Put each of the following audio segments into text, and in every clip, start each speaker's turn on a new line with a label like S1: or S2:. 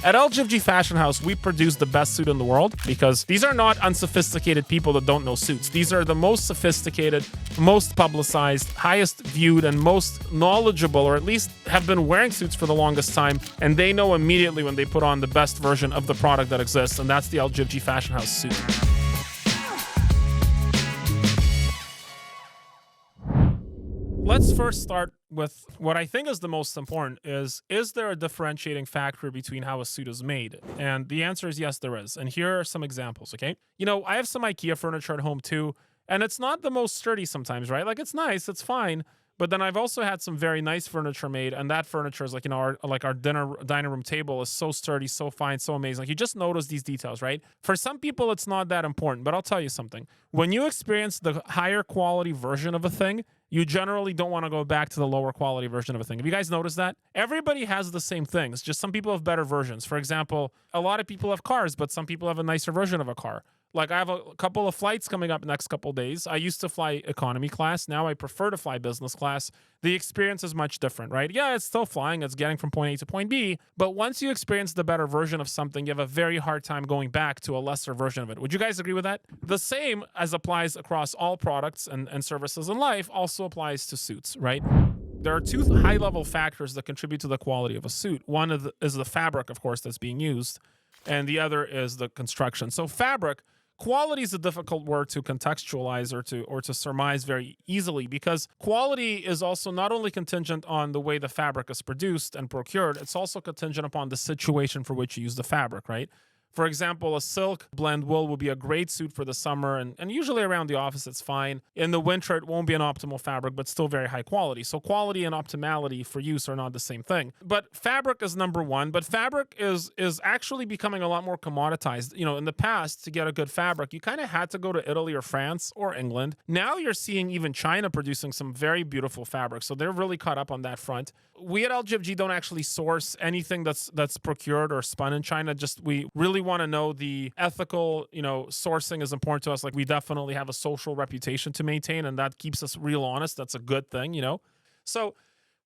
S1: At LGFG Fashion House, we produce the best suit in the world because these are not unsophisticated people that don't know suits. These are the most sophisticated, most publicized, highest viewed, and most knowledgeable, or at least have been wearing suits for the longest time, and they know immediately when they put on the best version of the product that exists, and that's the LGFG Fashion House suit. Let's first start with what I think is the most important is there a differentiating factor between how a suit is made? And the answer is yes, there is. And here are some examples, okay? I have some IKEA furniture at home too, and it's not the most sturdy sometimes, right? Like, it's nice, it's fine. But then I've also had some very nice furniture made, and that furniture is like, our dining room table is so sturdy, so fine, so amazing. Like, you just notice these details, right? For some people, it's not that important, but I'll tell you something. When you experience the higher quality version of a thing, you generally don't want to go back to the lower quality version of a thing. Have you guys noticed that? Everybody has the same things, just some people have better versions. For example, a lot of people have cars, but some people have a nicer version of a car. Like, I have a couple of flights coming up next couple of days. I used to fly economy class. Now I prefer to fly business class. The experience is much different, right? Yeah, it's still flying. It's getting from point A to point B. But once you experience the better version of something, you have a very hard time going back to a lesser version of it. Would you guys agree with that? The same as applies across all products and services in life also applies to suits, right? There are two high-level factors that contribute to the quality of a suit. One is the fabric, of course, that's being used, and the other is the construction. So fabric. Quality is a difficult word to contextualize or to surmise very easily, because quality is also not only contingent on the way the fabric is produced and procured, it's also contingent upon the situation for which you use the fabric, right? For example, a silk blend wool will be a great suit for the summer, and usually around the office it's fine. In the winter, it won't be an optimal fabric, but still very high quality. So quality and optimality for use are not the same thing. But fabric is number one, but fabric is actually becoming a lot more commoditized. In the past, to get a good fabric, you kind of had to go to Italy or France or England. Now you're seeing even China producing some very beautiful fabrics, so they're really caught up on that front. We at LGFG don't actually source anything that's procured or spun in China. Just we really want to know the ethical, sourcing is important to us. Like, we definitely have a social reputation to maintain, and that keeps us real honest. That's a good thing, So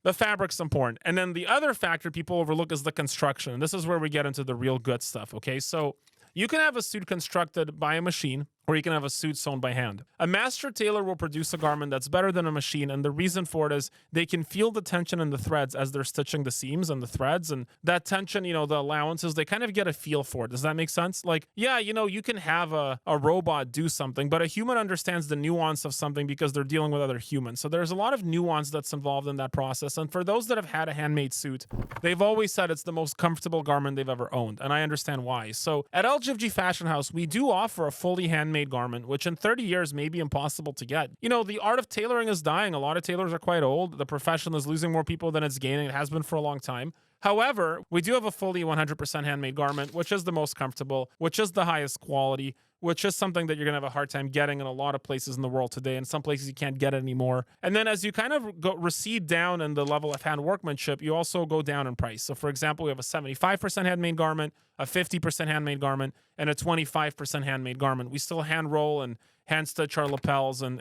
S1: the fabric's important. And then the other factor people overlook is the construction. And this is where we get into the real good stuff, okay? So you can have a suit constructed by a machine, or you can have a suit sewn by hand. A master tailor will produce a garment that's better than a machine, and the reason for it is they can feel the tension in the threads as they're stitching the seams and the threads, and that tension, the allowances, they kind of get a feel for it. Does that make sense? Like, yeah, you can have a robot do something, but a human understands the nuance of something because they're dealing with other humans. So there's a lot of nuance that's involved in that process, and for those that have had a handmade suit, they've always said it's the most comfortable garment they've ever owned, and I understand why. So at LGFG Fashion House, we do offer a fully handmade garment, which in 30 years may be impossible to get. The art of tailoring is dying. A lot of tailors are quite old. The profession is losing more people than it's gaining. It has been for a long time. However, we do have a fully 100% handmade garment, which is the most comfortable, which is the highest quality, which is something that you're going to have a hard time getting in a lot of places in the world today. In some places, you can't get it anymore. And then as you kind of recede down in the level of hand workmanship, you also go down in price. So, for example, we have a 75% handmade garment, a 50% handmade garment, and a 25% handmade garment. We still hand roll and hand stitch our lapels and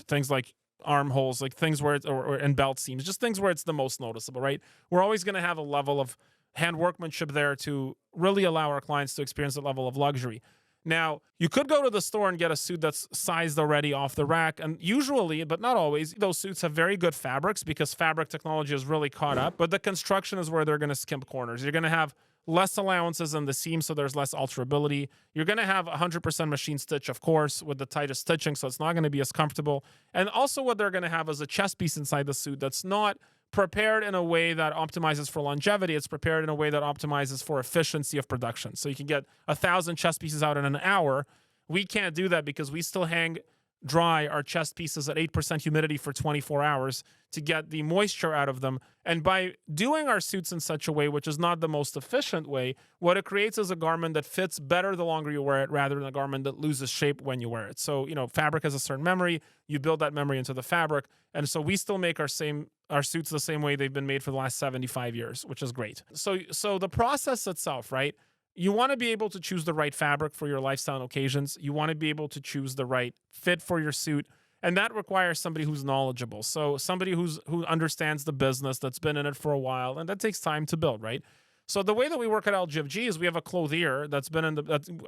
S1: things like armholes, like things where it's and belt seams, just things where it's the most noticeable, right? We're always going to have a level of hand workmanship there to really allow our clients to experience a level of luxury. Now, you could go to the store and get a suit that's sized already off the rack, and usually, but not always, those suits have very good fabrics because fabric technology is really caught up, but the construction is where they're going to skimp corners. You're going to have less allowances in the seam, so there's less alterability. You're going to have 100% machine stitch, of course, with the tightest stitching, so it's not going to be as comfortable. And also what they're going to have is a chest piece inside the suit that's not prepared in a way that optimizes for longevity. It's prepared in a way that optimizes for efficiency of production. So you can get 1,000 chest pieces out in an hour. We can't do that because we still hang dry our chest pieces at 8% humidity for 24 hours to get the moisture out of them. And by doing our suits in such a way, which is not the most efficient way, what it creates is a garment that fits better the longer you wear it rather than a garment that loses shape when you wear it. So, fabric has a certain memory. You build that memory into the fabric. And so we still make our suits the same way they've been made for the last 75 years, which is great. So the process itself, right? You want to be able to choose the right fabric for your lifestyle occasions. You want to be able to choose the right fit for your suit. And that requires somebody who's knowledgeable. So somebody who understands the business, that's been in it for a while, and that takes time to build, right? So the way that we work at LGFG is we have a clothier that's been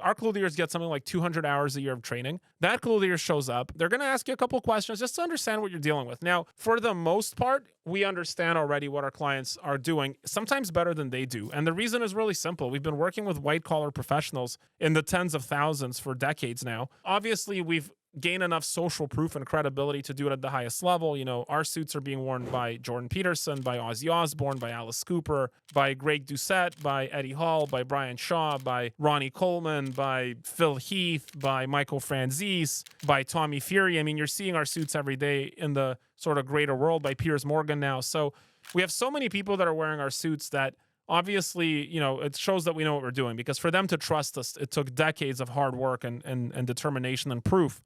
S1: our clothiers get something like 200 hours a year of training. That clothier shows up. They're going to ask you a couple questions just to understand what you're dealing with. Now, for the most part, we understand already what our clients are doing, sometimes better than they do. And the reason is really simple. We've been working with white collar professionals in the tens of thousands for decades now. Obviously, we've gain enough social proof and credibility to do it at the highest level. You know, our suits are being worn by Jordan Peterson, by Ozzy Osbourne, by Alice Cooper, by Greg Doucette, by Eddie Hall, by Brian Shaw, by Ronnie Coleman, by Phil Heath, by Michael Franzese, by Tommy Fury. I mean, you're seeing our suits every day in the sort of greater world, by Piers Morgan now. So we have so many people that are wearing our suits that obviously, you know, it shows that we know what we're doing, because for them to trust us, it took decades of hard work and determination and proof.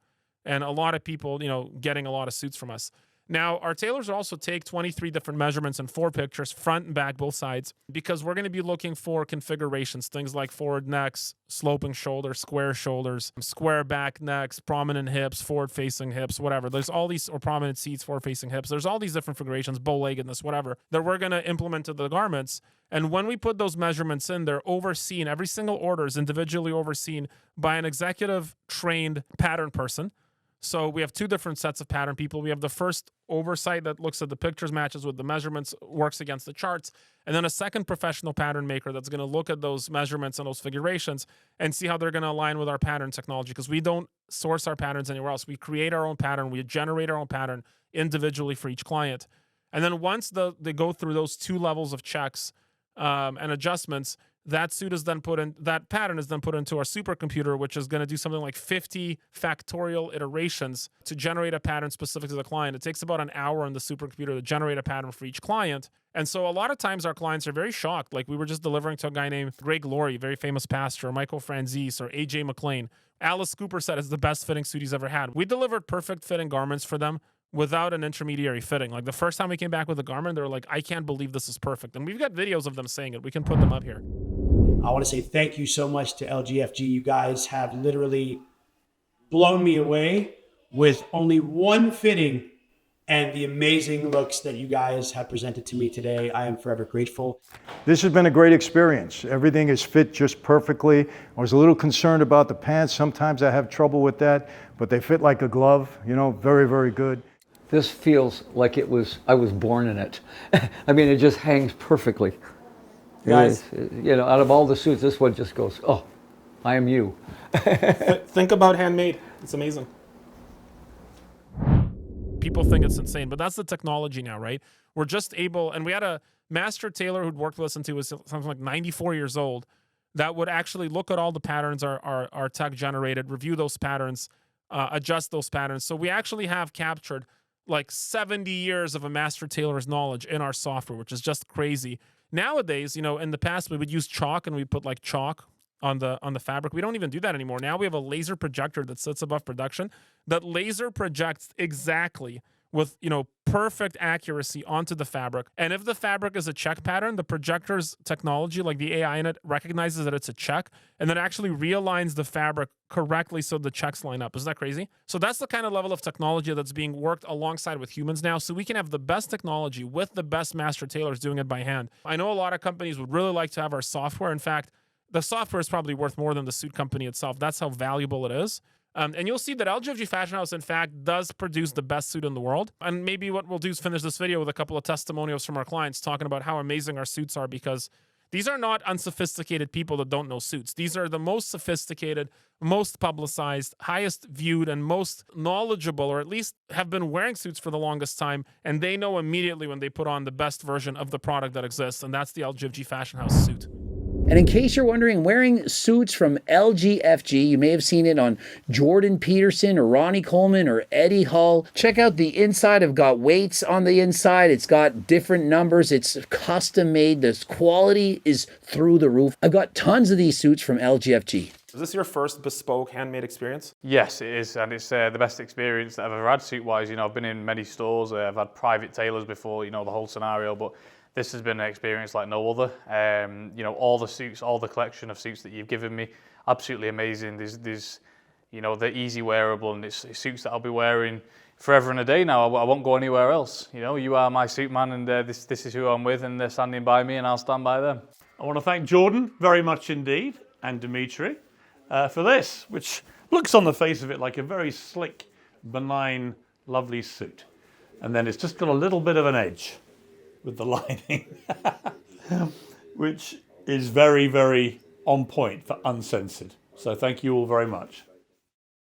S1: And a lot of people, you know, getting a lot of suits from us. Now, our tailors also take 23 different measurements and 4 pictures, front and back, both sides, because we're going to be looking for configurations, things like forward necks, sloping shoulders, square back necks, prominent hips, forward-facing hips, whatever. There's all these, or prominent seats, forward-facing hips. There's all these different configurations, bow-leggedness, whatever, that we're going to implement to the garments. And when we put those measurements in, they're overseen. Every single order is individually overseen by an executive trained pattern person. So we have 2 different sets of pattern people. We have the first oversight that looks at the pictures, matches with the measurements, works against the charts. And then a second professional pattern maker that's going to look at those measurements and those figurations and see how they're going to align with our pattern technology, because we don't source our patterns anywhere else. We create our own pattern. We generate our own pattern individually for each client. And then once they go through those 2 levels of checks and adjustments, that pattern is then put into our supercomputer, which is going to do something like 50 factorial iterations to generate a pattern specific to the client. It takes about an hour on the supercomputer to generate a pattern for each client. And so a lot of times our clients are very shocked. Like, we were just delivering to a guy named Greg Laurie, very famous pastor, or Michael Franzese, or AJ McLean. Alice Cooper said it's the best fitting suit he's ever had. We delivered perfect fitting garments for them without an intermediary fitting. Like, the first time we came back with a garment, they were like, I can't believe this is perfect. And we've got videos of them saying it. We can put them up here.
S2: I want to say thank you so much to LGFG. You guys have literally blown me away with only one fitting and the amazing looks that you guys have presented to me today. I am forever grateful.
S3: This has been a great experience. Everything is fit just perfectly. I was a little concerned about the pants. Sometimes I have trouble with that, but they fit like a glove, you know, very, very good.
S4: This feels like I was born in it. I mean, it just hangs perfectly.
S2: Guys,
S4: you know, out of all the suits, this one just goes, oh, I am you.
S1: Think about handmade. It's amazing. People think it's insane, but that's the technology now, right? We're just able, and we had a master tailor who'd worked with us until he was something like 94 years old, that would actually look at all the patterns our tech generated, review those patterns, adjust those patterns. So we actually have captured like 70 years of a master tailor's knowledge in our software, which is just crazy. Nowadays, you know, in the past, we would use chalk and we put like chalk on the fabric. We don't even do that anymore. Now we have a laser projector that sits above production that laser projects exactly with, you know, perfect accuracy onto the fabric. And if the fabric is a check pattern, the projector's technology, like the AI in it, recognizes that it's a check and then actually realigns the fabric correctly so the checks line up. Isn't that crazy? So that's the kind of level of technology that's being worked alongside with humans now. So we can have the best technology with the best master tailors doing it by hand. I know a lot of companies would really like to have our software. In fact, the software is probably worth more than the suit company itself. That's how valuable it is. And you'll see that LGFG Fashion House, in fact, does produce the best suit in the world. And maybe what we'll do is finish this video with a couple of testimonials from our clients talking about how amazing our suits are, because these are not unsophisticated people that don't know suits. These are the most sophisticated, most publicized, highest viewed, and most knowledgeable, or at least have been wearing suits for the longest time. And they know immediately when they put on the best version of the product that exists. And that's the LGFG Fashion House suit.
S5: And in case you're wondering, wearing suits from LGFG, you may have seen it on Jordan Peterson or Ronnie Coleman or Eddie Hall. Check out the inside. I've got weights on the inside. It's got different numbers. It's custom made. The quality is through the roof. I've got tons of these suits from LGFG.
S1: Is this your first bespoke handmade experience?
S6: Yes, it is, and it's the best experience that I've ever had suit-wise. You know, I've been in many stores. I've had private tailors before, you know, the whole scenario, but this has been an experience like no other. You know, all the suits, all the collection of suits that you've given me, absolutely amazing. There's you know, they're easy wearable, and it's suits that I'll be wearing forever and a day now. I won't go anywhere else. You know, you are my suit man, and this is who I'm with, and they're standing by me, and I'll stand by them.
S7: I want to thank Jordan very much indeed, and Dimitri, for this, which looks on the face of it like a very slick, benign, lovely suit. And then it's just got a little bit of an edge with the lining, which is very, very on point for uncensored. So thank you all very much.